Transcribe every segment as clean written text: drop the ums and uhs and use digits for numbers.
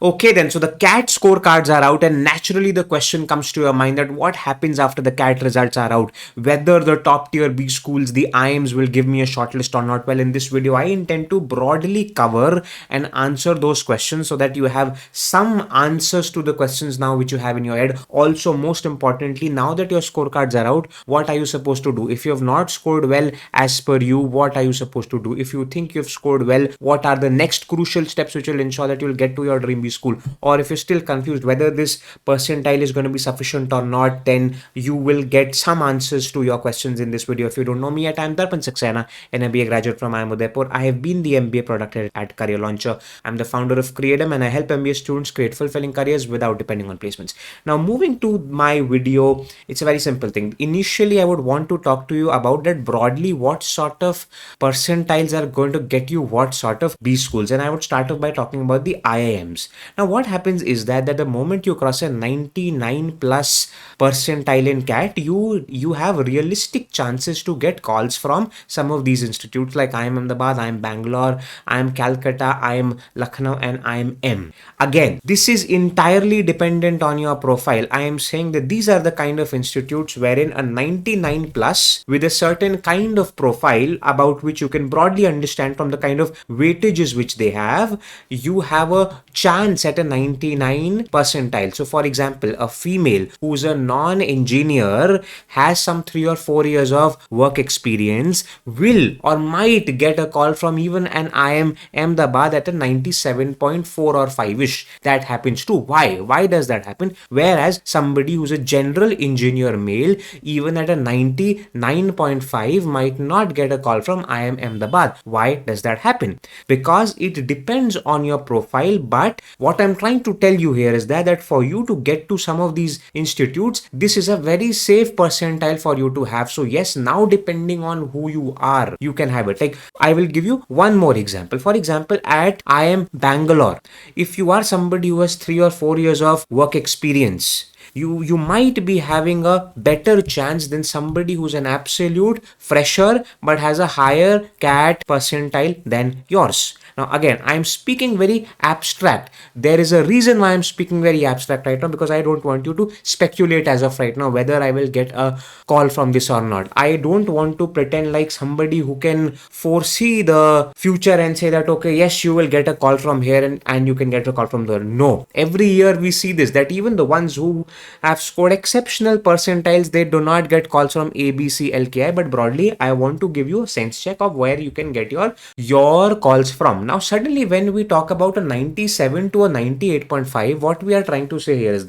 Okay, then. So the CAT scorecards are out, and naturally the question comes to your mind that what happens after the CAT results are out? Whether the top tier B schools, the IIMs, will give me a shortlist or not? Well, in this video, I intend to broadly cover and answer those questions so that you have some answers to the questions now which you have in your head. Also, most importantly, now that your scorecards are out, what are you supposed to do? If you have not scored well as per you, what are you supposed to do? If you think you've scored well, what are the next crucial steps which will ensure that you'll get to your dream B school? Or if you're still confused whether this percentile is going to be sufficient or not, then you will get some answers to your questions in this video. If you don't know me yet, I'm Darpan Saxena, an MBA graduate from IIM Udaipur. I have been the MBA product head at Career Launcher. I'm the founder of Creatum, and I help MBA students create fulfilling careers without depending on placements. Now, moving to my video, it's a very simple thing. Initially, I would want to talk to you about that broadly, what sort of percentiles are going to get you what sort of B schools, and I would start off by talking about the IIMs. Now, what happens is that the moment you cross a 99 plus percentile in CAT, you have realistic chances to get calls from some of these institutes like IIM Ahmedabad, IIM Bangalore, IIM Calcutta, IIM Lucknow, and IIM M. Again, this is entirely dependent on your profile. I am saying that these are the kind of institutes wherein a 99 plus with a certain kind of profile about which you can broadly understand from the kind of weightages which they have, you have a chance at a 99 percentile. So for example, a female who's a non-engineer, has some 3 or 4 years of work experience, will or might get a call from even an IIM Ahmedabad at a 97.4 or 5ish. That happens too. Why does that happen? Whereas somebody who's a general engineer male, even at a 99.5, might not get a call from IIM Ahmedabad. Why does that happen? Because it depends on your profile. But what I'm trying to tell you here is that for you to get to some of these institutes, this is a very safe percentile for you to have. So yes, now depending on who you are, you can have it. Like, I will give you one more example. For example, at IIM Bangalore, if you are somebody who has 3 or 4 years of work experience, you might be having a better chance than somebody who's an absolute fresher but has a higher CAT percentile than yours. Now again, I'm speaking very abstract. There is a reason why I'm speaking very abstract right now, because I don't want you to speculate as of right now whether I will get a call from this or not. I don't want to pretend like somebody who can foresee the future and say that okay, yes, you will get a call from here and you can get a call from there. No. Every year we see this, that even the ones who have scored exceptional percentiles, they do not get calls from A, B, C, L, K, I. But broadly, I want to give you a sense check of where you can get your calls from. Now, suddenly when we talk about a 97 to a 98.5, what I'm trying to say here is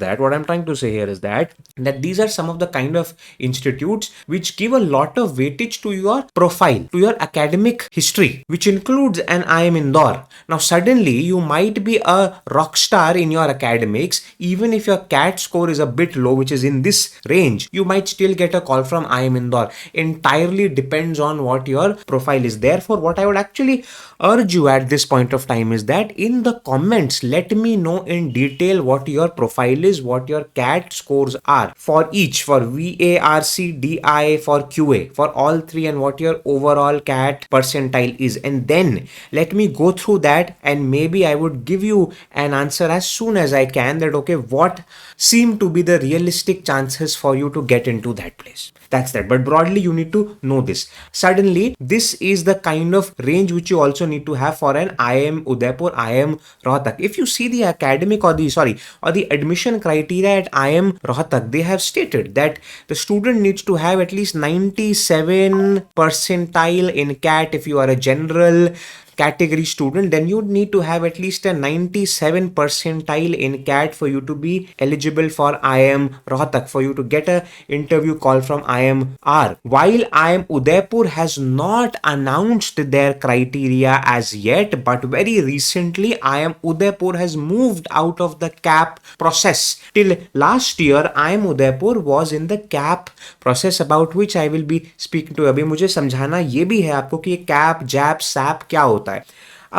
that these are some of the kind of institutes which give a lot of weightage to your profile, to your academic history, which includes an IIM Indore. Now, suddenly you might be a rock star in your academics, even if your CAT score is a bit low, which is in this range, you might still get a call from IIM Indore. Entirely depends on what your profile is. Therefore, what I would actually urge you at this point of time is that in the comments, let me know in detail what your profile is, what your CAT scores are for each, for VA, RC, DI, for QA, for all three, and what your overall CAT percentile is. And then let me go through that, and maybe I would give you an answer as soon as I can that okay, what seem to be the realistic chances for you to get into that place. That's that. But broadly, you need to know this. Suddenly, this is the kind of range which you also need to have for an IIM Udaipur, IIM Rohtak. If you see the academic or the admission criteria at IIM Rohtak, they have stated that the student needs to have at least 97 percentile in CAT. If you are a general category student, then you need to have at least a 97 percentile in CAT for you to be eligible for IIM Rohtak, for you to get a interview call from IIM R. While IIM Udaipur has not announced their criteria as yet, but very recently IIM Udaipur has moved out of the CAP process. Till last year, IIM Udaipur was in the CAP process, about which I will be speaking to. अभी मुझे समझाना ये भी है आपको कि CAP, JAP, SAP क्या होता है.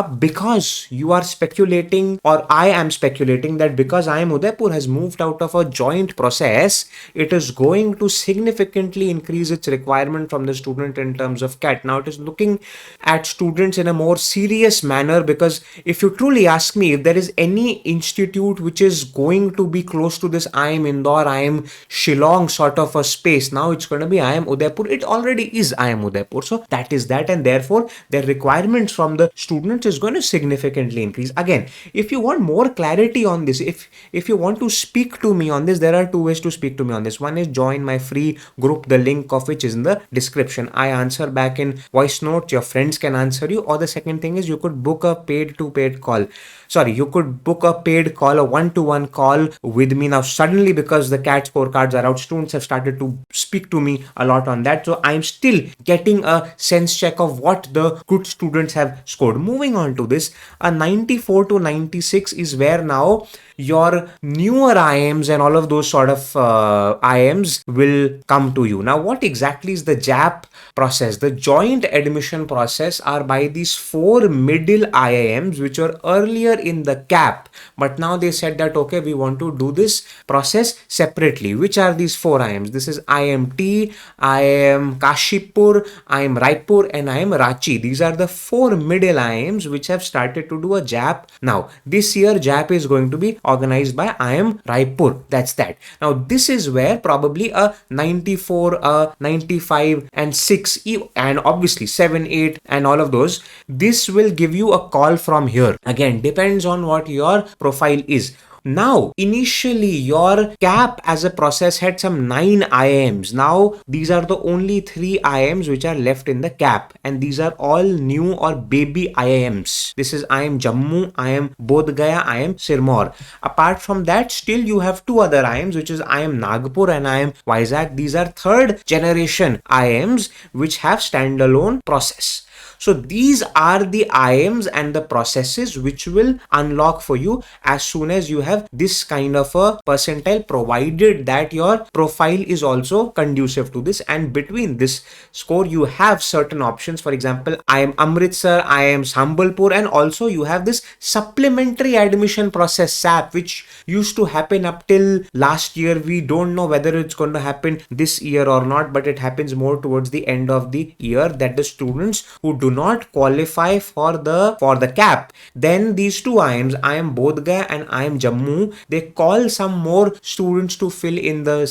Because you are speculating, or I am speculating, that because IIM Udaipur has moved out of a joint process, it is going to significantly increase its requirement from the student in terms of CAT. Now it is looking at students in a more serious manner, because if you truly ask me, if there is any institute which is going to be close to this IIM Indore, IIM Shillong sort of a space, now it's going to be IIM Udaipur. It already is IIM Udaipur. So that is that, and therefore their requirements from the students is going to significantly increase. Again, if you want more clarity on this, if you want to speak to me on this, there are two ways to speak to me on this. One is join my free group, the link of which is in the description. I answer back in voice notes, your friends can answer you. Or the second thing is, you could book a paid call. You could book a paid call, a one-to-one call with me. Now suddenly, because the CAT scorecards are out, students have started to speak to me a lot on that. So I'm still getting a sense check of what the good students have scored. Moving on to this, a 94 to 96 is where now your newer IIMs and all of those sort of IIMs will come to you. Now, what exactly is the JAP process? The joint admission process are by these four middle IIMs, which were earlier in the CAP, but now they said that, okay, we want to do this process separately. Which are these four IIMs? This is IIMT, IIM Kashipur, IIM Raipur, and IIM Ranchi. These are the four middle IIMs which have started to do a JAP. Now, this year JAP is going to be organized by IIM Raipur. That's that. Now, this is where probably a 94, a 95, and 6, and obviously 7, 8, and all of those, this will give you a call from here. Again, depends on what your profile is. Now, initially, your CAP as a process had some 9 IIMs. Now, these are the only 3 IIMs which are left in the CAP, and these are all new or baby IIMs. This is IIM Jammu, IIM Bodh Gaya, IIM Sirmaur. Apart from that, still you have 2 other IIMs, which is IIM Nagpur and IIM Vizag. These are third generation IIMs which have standalone process. So these are the IIMs and the processes which will unlock for you as soon as you have this kind of a percentile, provided that your profile is also conducive to this. And between this score, you have certain options. For example, IIM Amritsar, IIM Sambalpur, and also you have this supplementary admission process SAP, which used to happen up till last year. We don't know whether it's going to happen this year or not, but it happens more towards the end of the year, that the students who do not qualify for the CAP, then these two IIMs, IIM Bodh Gaya and IIM Jammu, they call some more students to fill in the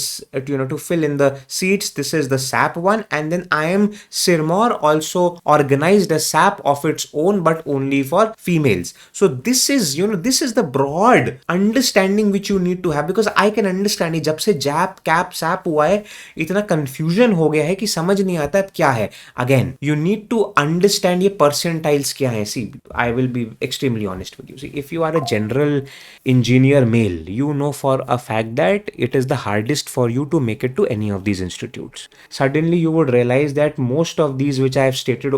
seats. This is the SAP one. And then IIM Sirmaur also organized a SAP of its own, but only for females. So this is the broad understanding which you need to have, because I can understand it. जब से JAP, CAP, SAP हुआ है, इतना confusion हो गया है कि समझ नहीं आता क्या है. Again, you need to understand ये percentiles क्या है. See, I will be extremely honest with you. See, if you are a general engineer male, you know for a fact that it is the hardest for you to make it to any of these institutes. Suddenly you would realize that most of these which I have stated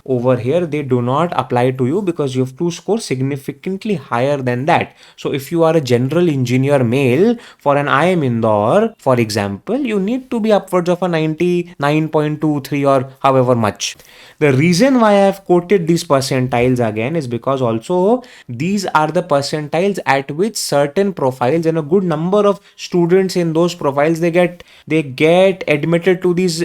over here, they do not apply to you, because you have to score significantly higher than that. So if you are a general engineer male for an IIM Indore, for example, you need to be upwards of a 99.23 or however much. The reason why I have quoted these percentiles again is because also these are the percentiles at which certain profiles and a good number of students in those profiles they get admitted to these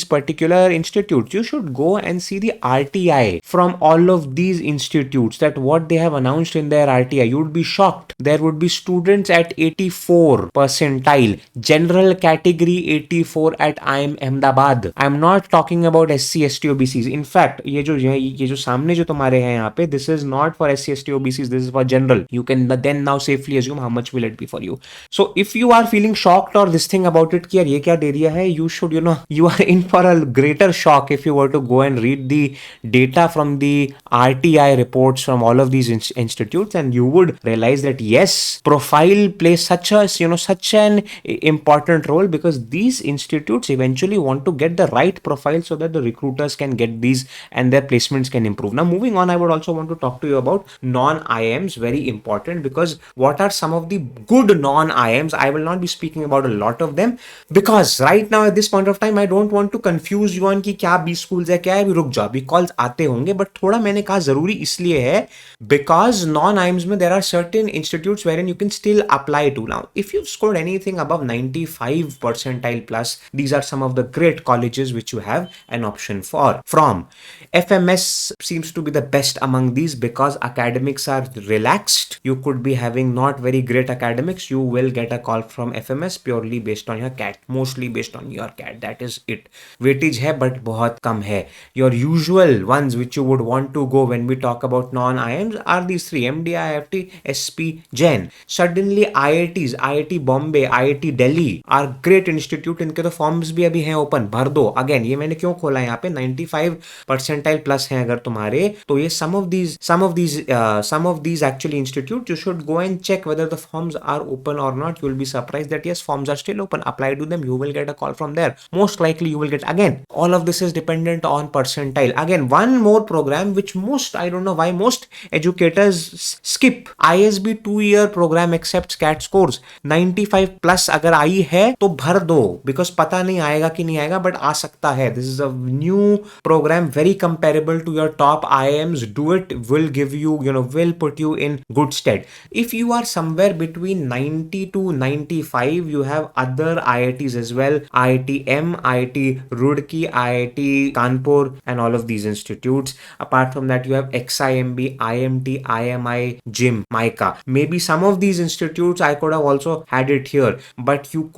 particular institutes. You should go and see the RTI from all of these institutes, that what they have announced in their RTI. You would be shocked. There would be students at 84 percentile, general category 84 at IIM Ahmedabad. I am not talking about SC, ST, OBCs. In fact, ये जो सामने जो तुम्हारे हैं यहाँ पे, this is not for SC, ST, OBCs. This is for general. You can then now safely assume how much will it be for you. So if you are feeling shocked or this thing about it कि यार ये क्या दे दिया है, you should, you are in for a greater shock if you were to go and read the data from the RTI reports from all of these institutes, and you would realize that yes, profile plays such an important role, because these institutes eventually want want to get the right profile so that the recruiters can get these and their placements can improve. Now, moving on, I would also want to talk to you about non-IIMs, very important, because what are some of the good non-IIMs? I will not be speaking about a lot of them because right now at this point of time I don't want to confuse you on कि क्या B schools है क्या है, रुक जाओ, अभी calls आते होंगे, but थोड़ा मैंने कहा जरूरी इसलिए है because non-IIMs में there are certain institutes wherein you can still apply to. Now, if you've scored anything above 95 percentile plus, these are some of the great colleges which you have an option for. From FMS seems to be the best among these because academics are relaxed. You could be having not very great academics, you will get a call from FMS purely based on your CAT, mostly based on your CAT. That is it. Weightage है but बहुत कम है. Your usual ones which you would want to go when we talk about non-IIMs are these three: MD, IFT, SP, Jain. Suddenly IITs, IIT Bombay, IIT Delhi are great institute. इनके तो forms भी अभी हैं open, भर दो. Again ये मैंने क्यों खोला है यहाँ पे, 95 परसेंटाइल प्लस हैं अगर तुम्हारे, तो ये some of these actually institutes you should go and check whether the forms are open or not. You will be surprised that yes, forms are still open. Apply to them, you will get a call from there. Most likely you will get. Again, all of this is dependent on percentile. Again, one more program which most, I don't know why most educators skip, ISB 2-year program accepts CAT scores. 95 plus अगर आई है तो भर दो, because पता नहीं आएगा कि नहीं आएगा, but आ सकता है. This is a new program, very comparable to your top IIMs. Do it, will give you, will put you in good stead. If you are somewhere between 90 to 95, you have other IITs as well. IIT M, IIT Roorkee, IIT Kanpur, and all of these institutes. Apart from that, you have XIMB, IMT, IMI, JIM, MICA. Maybe some of these institutes I could have also had it here, but you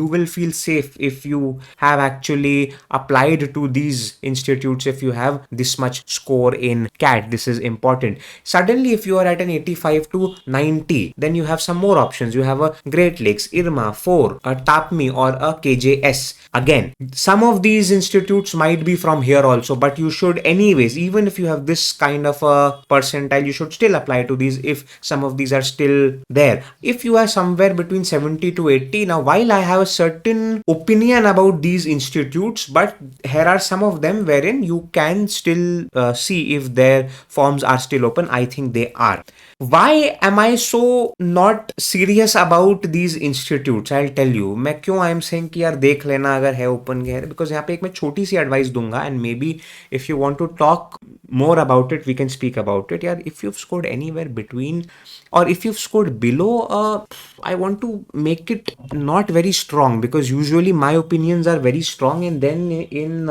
will feel safe if you have actually applied to these institutes, if you have this much score in CAT. This is important. Suddenly, if you are at an 85 to 90, then you have some more options. You have a Great Lakes, IRMA, 4, a TAPMI, or a KJS. Again, some of these institutes might be from here also, but you should anyways, even if you have this kind of a percentile, you should still apply to these if some of these are still there. If you are somewhere between 70 to 80, now while I have a certain opinion about these institutes, but here are some of them wherein you can still see if their forms are still open. I think they are. Why am I so not serious about these institutes? I'll tell you. मैं क्यों I am saying कि यार देख लेना अगर है open के है, because यहाँ पे एक मैं छोटी सी advice दूंगा, and maybe if you want to talk more about it, we can speak about it. यार, if you've scored anywhere between, or if you've scored below, I want to make it not very strong, because usually my opinions are very strong, and then in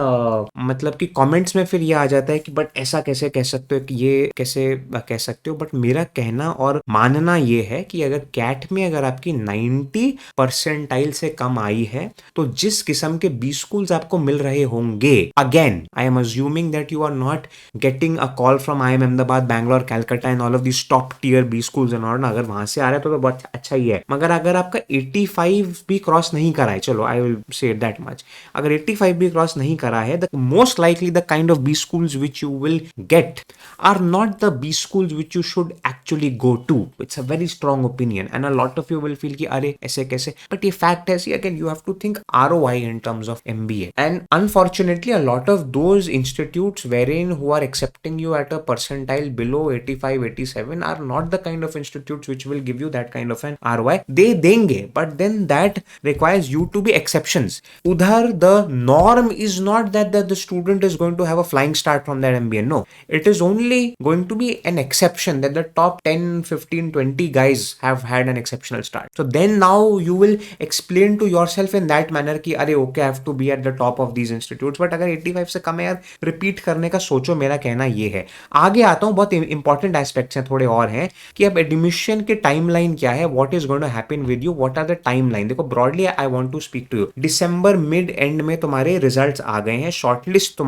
मतलब कि comments में फिर ये आ जाता है कि but ऐसा कैसे कह सकते हो, कि ये कैसे कह सकते हो. बट मेरा कहना और मानना ये है कि अगर कैट में अगर आपकी 90 परसेंटाइल से कम आई है, तो जिस किस्म के बी स्कूल्स आपको मिल रहे होंगे, again I am assuming that you are not getting a call from IIM Ahmedabad, Bangalore, Calcutta and all of these top tier B schools and all. अगर वहां से आ रहा है तो बहुत अच्छा ही है. मगर अगर आपका 85 भी क्रॉस नहीं करा है, चलो I will say that much, अगर 85 भी क्रॉस नहीं करा है, the most likely the kind of B schools which you will get are not the B schools which you should actually go to. It's a very strong opinion, and a lot of you will feel कि अरे ऐसे कैसे, but ये fact है. See, again, you have to think ROI in terms of MBA, and unfortunately a lot of those institutes wherein who are accepting you at a percentile below 85, 87 are not the kind of institutes which will give you that kind of an ROI. they देंगे, but then that requires you to be exceptions. उधर the norm is not that the student is going to have a flying start from that MBA. No, it is only going to be an exception that the top 10, 15, 20 guys have had an exceptional start. So then now you will explain to yourself in that manner कि अरे okay, I have to be at the top of these institutes. But अगर 85 से कम है यार, repeat करने का सोचो. मेरा कहना ये है. आगे आता हूँ, बहुत इंपॉर्टेंट एस्पेक्ट्स हैं, थोड़े और हैं, कि अब एडमिशन के टाइमलाइन क्या है, what is going to happen with you, what are the timeline. देखो, broadly I want to speak to you. दिसंबर मिड एंड में तुम्हारे रिजल्ट्स आ गए हैं. शॉर्टलिस्ट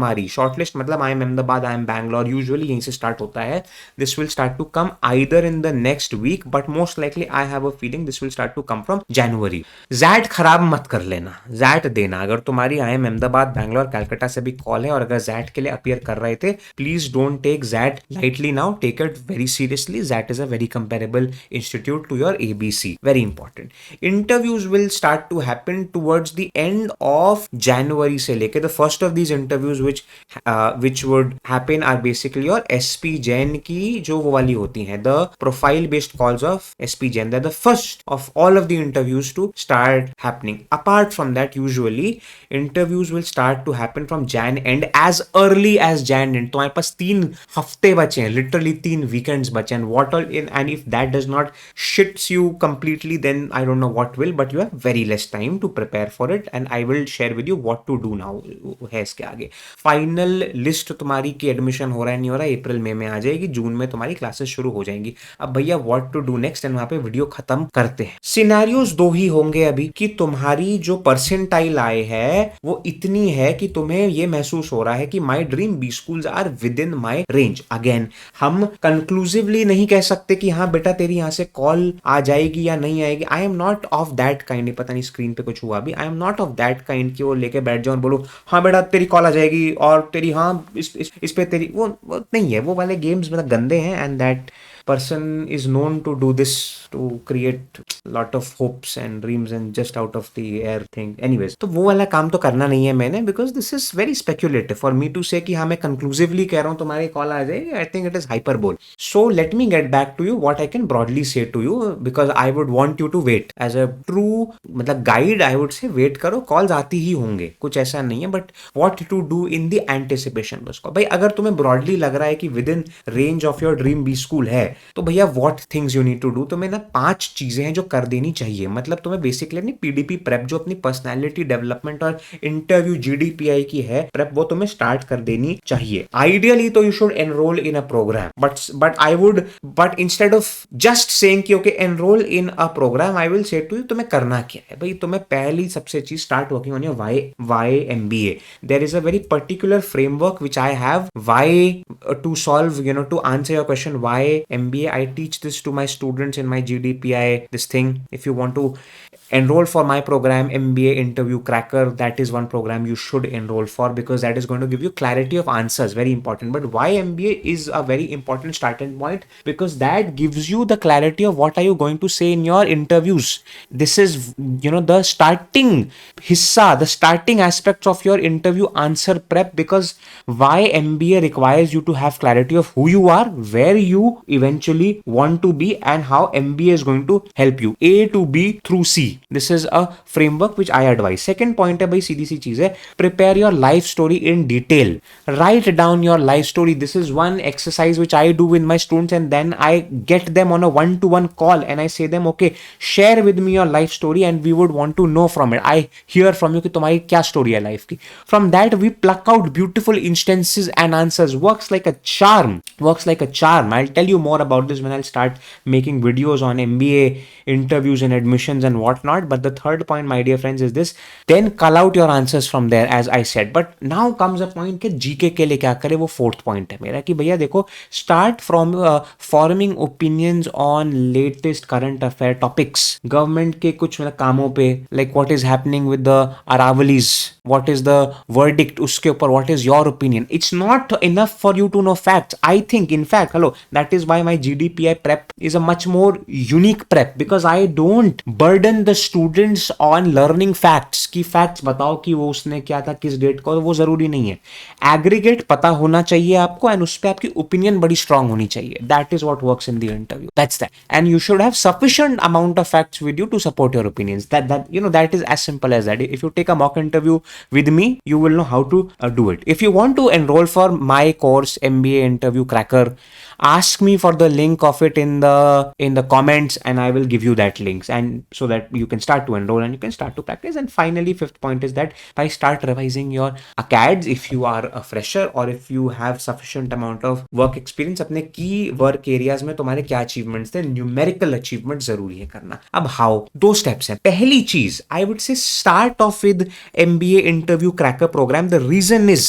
मतलब IIM Ahmedabad, IIM Bangalore, usually यहीं से स्टार्ट होता है. This will start to come. either in the next week, but most likely I have a feeling this will start to come from January. ZAT खराब मत कर लेना, ZAT देना. अगर तुम्हारी IIM अहमदाबाद, बैंगलोर, कलकत्ता से भी कॉल है और अगर ZAT के लिए अपीयर कर रहे थे, please don't take ZAT lightly now, take it very seriously. ZAT is a very comparable institute to your ABC. Very important. Interviews will start to happen towards the end of January से लेके. The first of these interviews which would happen are basically your SP Jain की जो वो वाली होती हैं, the profile based calls of SP Jain. They're the first of all of the interviews to start happening. Apart from that, usually interviews will start to happen from Jan end, as early as Jan end. तुम्हारे पास 3 हफ्ते बचे हैं, literally 3 weekends बचे हैं. What all in, and if that does not shits you completely, then I don't know what will, but you have very less time to prepare for it, and I will share with you what to do now है इसके आगे. Final list तुम्हारी की admission हो रहा है नहीं हो रहा, अप्रैल मई में आ जाएगी, जून में तुम्हारी क्लासेस शुरू हो जाएंगी. अब भैया what to do next, and वहां पे वीडियो खत्म करते हैं. सिनेरियोज 2 ही होंगे अभी कि तुम्हारी जो परसेंटाइल आए है वो इतनी है कि तुम्हें ये महसूस हो रहा है कि my dream B schools are within my range. Again हम कंक्लूसिवली नहीं कह सकते कि हाँ बेटा तेरी यहां से कॉल आ जाएगी या नहीं आएगी. I am not of that kind. पता नहीं स्क्रीन पे कुछ हुआ भी. I am not of that kind कि वो लेके बैठ जाओ और बोलो हाँ बेटा तेरी कॉल आ जाएगी और तेरी हाँ इस पे तेरी वो नहीं है. वो वाले गेम्स मतलब गंदे हैं, and that person is known to do this to create lot of hopes and dreams and just out of the air thing. Anyways, तो वो वाला काम तो करना नहीं है मैंने, because this is very speculative for me to say कि हाँ मैं conclusively कह रहा हूँ तुम्हारी कॉल आ जाएगी. I think it is hyperbole. So let me get back to you what I can broadly say to you, because I would want you to wait as a true मतलब guide. I would say wait करो, calls आती ही होंगे, कुछ ऐसा नहीं है, but what to do in the anticipation. बस भाई अगर तुम्हें broadly लग रहा है कि within range of your dream B school है, तो भैया what things you need to do. तुम्हें ना 5 चीजें हैं जो कर देनी चाहिए. मतलब तुम्हें बेसिकली अपनी पीडीपी प्रेप जो अपनी पर्सनालिटी डेवलपमेंट और इंटरव्यू जीडीपीआई की है प्रेप, वो तुम्हें स्टार्ट कर देनी चाहिए. आइडियली तो you should enroll in a program, but instead of just saying कि okay enroll in a program, I will say to you तुम्हें करना क्या है. भाई तुम्हें पहली सबसे चीज start working on your why MBA. There is a very particular framework which I have why to solve to answer your question why MBA. I teach this to my students in my GDPI, this thing. If you want to enroll for my program, MBA Interview Cracker, that is one program you should enroll for, because that is going to give you clarity of answers. Very important. But why MBA is a very important starting point, because that gives you the clarity of what are you going to say in your interviews. This is, the starting hissa, the starting aspects of your interview answer prep, because why MBA requires you to have clarity of who you are, where you eventually want to be, and how MBA is going to help you A to B through C. This is a framework which I advise. Second point है भाई सीधी सी चीज है, prepare your life story in detail. Write down your life story. This is one exercise which I do with my students, and then I get them on a one-to-one call and I say them, okay, share with me your life story and we would want to know from it. I hear from you कि तुम्हारी क्या story है life की. From that we pluck out beautiful instances and answers. Works like a charm. I'll tell you more about this when I'll start making videos on MBA interviews and admissions and whatnot. But the third point, my dear friends, is this. Then cull out your answers from there, as I said. But now comes a point कि GK के लिए क्या करे, वो fourth point है मेरा कि भैया देखो, start from forming opinions on latest current affair topics. Government के कुछ कामों पे, like what is happening with the Aravalis, what is the verdict उसके ऊपर, what is your opinion. It's not enough for you to know facts. I think, in fact, that is why my GDPI prep is a much more unique prep, because I don't burden the students on learning facts कि facts बताओ कि वो उसने क्या था किस date को, वो जरूरी नहीं है. Aggregate पता होना चाहिए आपको, and उस पे आपकी opinion बड़ी strong होनी चाहिए. That is what works in the interview. That's that. And you should have sufficient amount of facts with you to support your opinions. That is as simple as that. If you take a mock interview with me, you will know how to do it. If you want to enroll for my course MBA Interview Cracker, ask me for the link of it in the comments, and I will give you that links, and so that you can start to enroll and you can start to practice. And finally, fifth point is that by start revising your ACADS if you are a fresher or if you have sufficient amount of work experience. अपने key work areas में तुम्हारे क्या achievements थे, numerical achievement जरूरी है करना. अब how, 2 steps हैं. पहली चीज I would say start off with MBA Interview Cracker program. The reason is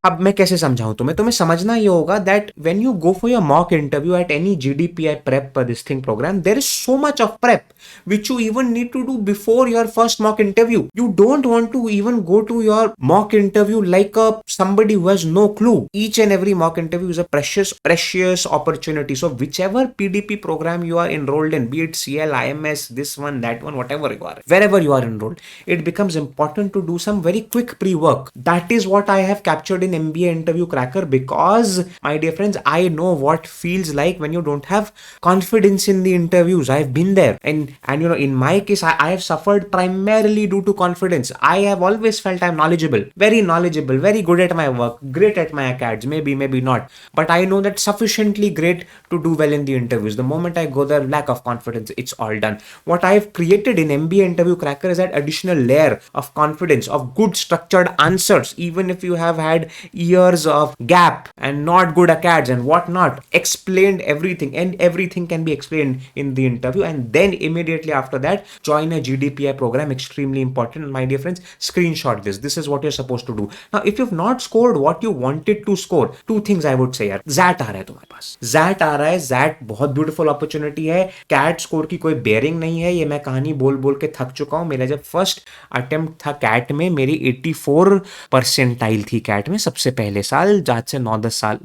अब मैं कैसे समझाऊं तुम्हें समझना ये होगा that when you go for your mock interview at any GDPI prep this thing program, there is so much of prep which you even need to do before your first mock interview. You don't want to even go to your mock interview like a somebody who has no clue. Each and every mock interview is a precious opportunity. So whichever PDP program you are enrolled in, be it CL, IMS, this one, that one, whatever you are, wherever you are enrolled, it becomes important to do some very quick pre-work. That is what I have captured in MBA interview cracker, because my dear friends, I know what feels like when you don't have confidence in the interviews. I've been there, and you know, in my case, I have suffered primarily due to confidence. I have always felt I'm knowledgeable, very good at my work, great at my acads, maybe not, but I know that sufficiently great to do well in the interviews. The moment I go there, lack of confidence, it's all done. What I've created in MBA interview cracker is that additional layer of confidence, of good structured answers, even if you have had years of gap and not good acads and whatnot. Explained everything, and everything can be explained in the interview. And then immediately after that, join a GDPI program. Extremely important, my dear friends. Screenshot this is what you're supposed to do. Now if you've not scored what you wanted to score, two things I would say यार. ZAT आ रहा है तुम्हारे पास, ZAT आ रहा है. ZAT बहुत beautiful opportunity है. Cat score की कोई बेयरिंग नहीं है. ये मैं कहानी बोल बोल के थक चुका हूं. मेरा जब फर्स्ट अटेम्प्ट था कैट में, मेरी 84 परसेंटाइल थी कैट में सबसे पहले साल. आज से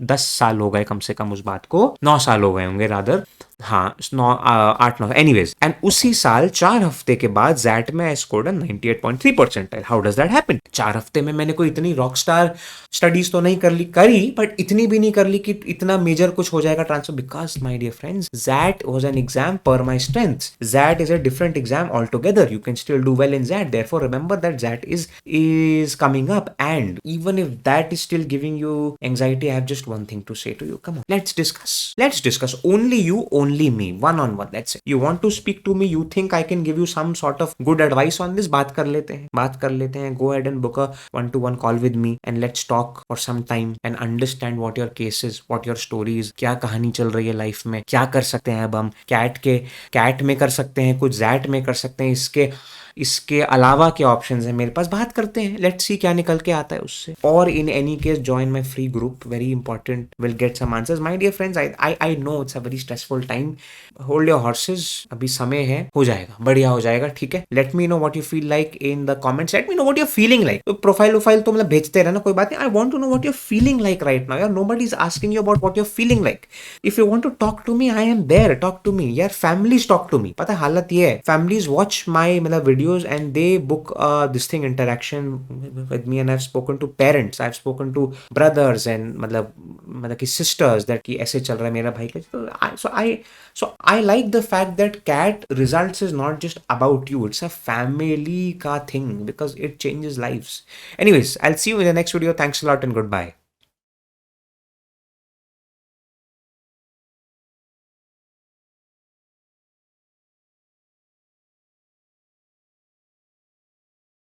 10 साल हो गए कम से कम उस बात को. 9 साल हो गए होंगे रादर. हाँ, 8-9 एनीवेज. एंड उसी साल 4 हफ्ते के बाद जैट में I scored 98.3 percentile. How does that happen? 4 हफ्ते में मैंने कोई इतनी रॉक स्टार स्टडीज तो नहीं करी, बट इतनी भी नहीं कर ली कि इतना मेजर कुछ हो जाएगा transfer. Because my dear friends, XAT was an exam per my strengths. XAT is a different exam altogether. You can still do well in XAT. Therefore remember that XAT is coming up, and even if that is still giving you anxiety, I have just one thing to say to you. Come on, let's discuss. Only you, only me, one on one. That's it. You want to speak to me, you think I can give you some sort of good advice on this? बात कर लेते हैं. Go ahead and book a 1-to-1 call with me and let's talk for some time and understand what your case is, what your story is, क्या कहानी चल रही है life में, क्या कर सकते हैं अब हम. कैट में कर सकते हैं कुछ, जैट में कर सकते हैं. इसके अलावा क्या ऑप्शंस हैं मेरे पास, बात करते हैं. लेट्स सी क्या निकल के आता है उससे. और in any case join my free group, very important. Will get some answers. My dear friends, I know it's a very stressful time. Hold your horses, अभी समय है, हो जाएगा, बढ़िया हो जाएगा. ठीक है, let me know what you feel like in the comments. Let me know what you feeling like. Profile तो मतलब भेजते रहना, कोई बात नहीं. I want to know what you feeling like right now. यार, nobody is asking you about what you feeling like. If you want to talk to me, I am there. Talk to me यार. Families talk to me. पता है हालत ये है, families watch my मतलब videos and they book this thing interaction with me, and I've spoken to parents, I've spoken to brothers and मतलब कि sisters that कि ऐसे चल रहा है मेरा भाई का. So I like the fact that CAT results is not just about you, it's a family का thing, because it changes lives. Anyways, I'll see you in the next video. Thanks a lot and goodbye.